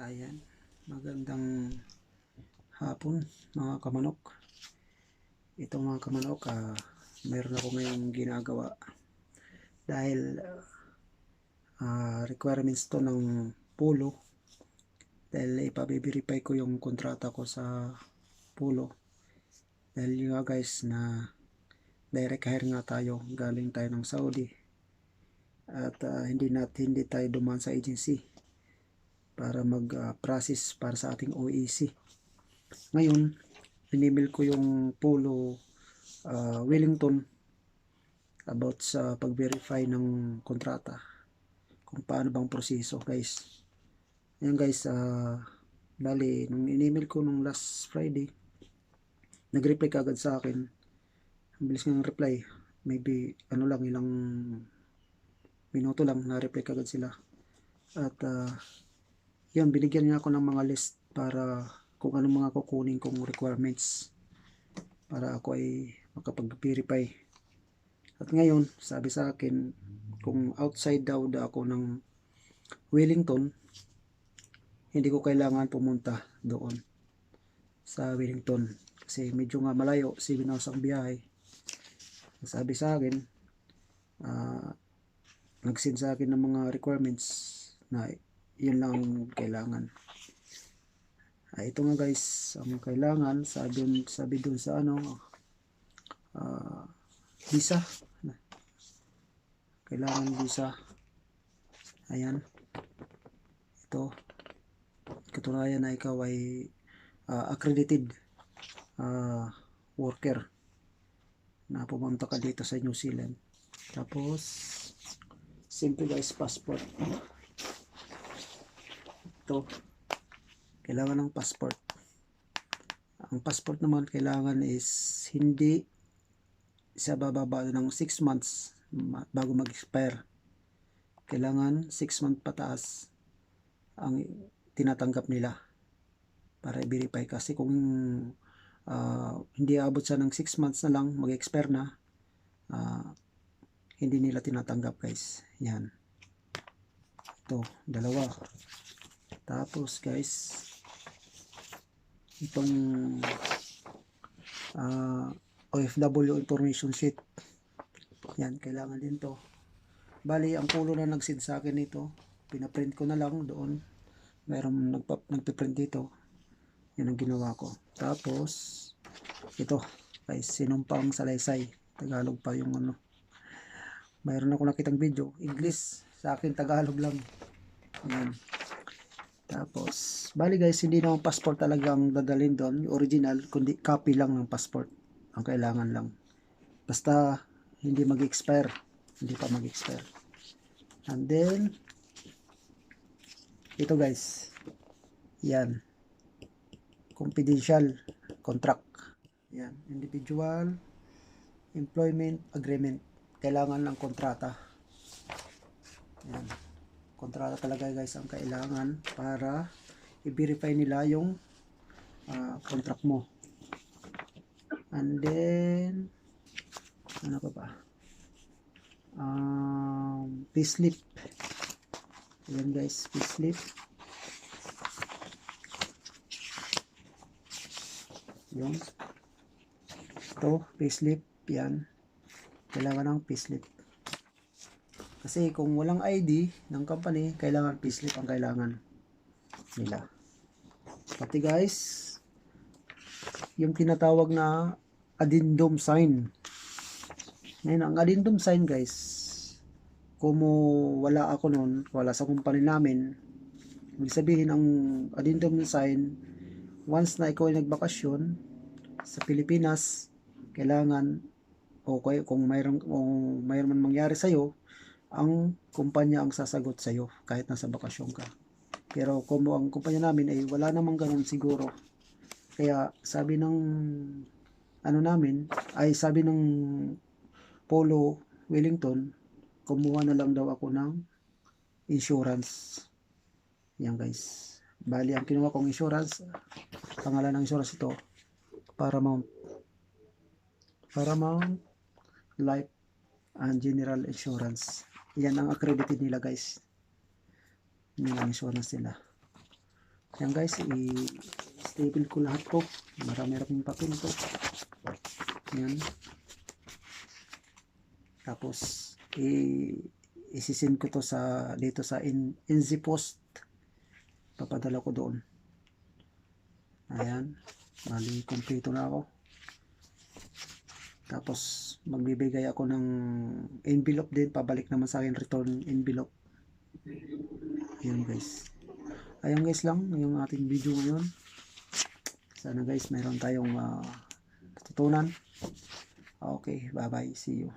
Ayan, magandang hapon mga kamanok. Ito mga kamanok, meron ako ngayong ginagawa dahil requirements to ng pulo, dahil ipabe-verify ko yung kontrata ko sa pulo, dahil yun nga guys na direct hire nga tayo, galing tayo ng Saudi at hindi tayo dumaan sa agency para mag-process para sa ating OEC. Ngayon, in-email ko yung Polo Wellington about sa pag-verify ng kontrata, kung paano bang proseso guys. Ayan guys, bali nung in-email ko nung last Friday, nag-reply kagad sa akin. Ang bilis ng reply, maybe lang, ilang minuto lang na-reply kagad sila. At yun, binigyan niya ako ng mga list para kung anong mga kukunin kong requirements para ako ay makapag-verify. At ngayon, sabi sa akin, kung outside daw ako ng Wellington, hindi ko kailangan pumunta doon sa Wellington kasi medyo nga malayo, 7 hours ang biyahe. Sabi sa akin, nag-send sa akin ng mga requirements na yun lang kailangan. Ito nga guys, ang kailangan, sabi dun sa visa. Kailangan visa. Ayan. Ito. Katunayan na ikaw ay accredited worker na pumunta ka dito sa New Zealand. Tapos, simple guys, passport. Ito. Kailangan ng passport. Ang passport naman kailangan is hindi sa bababa ng 6 months bago mag-expire. Kailangan 6 months pataas ang tinatanggap nila para i-verify, kasi kung hindi abot sa ng 6 months na lang, mag-expire na, hindi nila tinatanggap guys. Yan. Ito, dalawa. Tapos guys, itong OFW information sheet, yan, kailangan din to. Bali, ang pulo na nag-send sa akin ito, pinaprint ko na lang doon. Mayroong nagpiprint dito, yun ang ginawa ko. Tapos ito guys, sinumpang salaysay, Tagalog pa yung mayroon ako nakitang video, English, sa akin Tagalog lang. Yan. Tapos, bali guys, hindi naman passport talagang dadalhin doon, yung original, kundi copy lang ng passport ang kailangan lang. Basta hindi mag-expire, hindi pa mag-expire. And then, ito guys, yan, confidential contract. Yan, individual employment agreement. Kailangan ng kontrata. Yan. Kontrata talaga guys ang kailangan para i-verify nila yung contract mo. And then ano pa ba? Payslip. Ayan guys, payslip. Yung ito, payslip. Yan. Kailangan ng payslip. Kasi kung walang ID ng company, kailangan payslip ang kailangan nila. Pati guys, yung tinatawag na addendum sign. Ngayon, ang addendum sign guys, kung wala ako noon, wala sa company namin, ibig sabihin ang addendum sign, once na ikaw ay nagbakasyon sa Pilipinas, kailangan, o kung mayroon man mangyari sa'yo, ang kumpanya ang sasagot sa iyo kahit nasa bakasyon ka. Pero kung ang kumpanya namin ay wala namang ganun siguro, kaya sabi ng sabi ng Polo Wellington, kumuha na lang daw ako ng insurance. Yan guys, bali ang kinuha kong insurance, pangalan ng insurance ito, Paramount Life and General Insurance. Yan ang accredited nila guys. Yan ang insurance nila. Yan guys, i-stable ko lahat to. Marami-raming papel to. Yan. Tapos, isisin ko to sa dito sa NZ Post. Papadala ko doon. Ayan. Bali, kompleto na ako. Tapos, magbibigay ako ng envelope din. Pabalik naman sa akin return envelope. Ayan guys. Ayan guys lang yung ating video ngayon. Sana guys, mayroon tayong natutunan. Okay, bye bye. See you.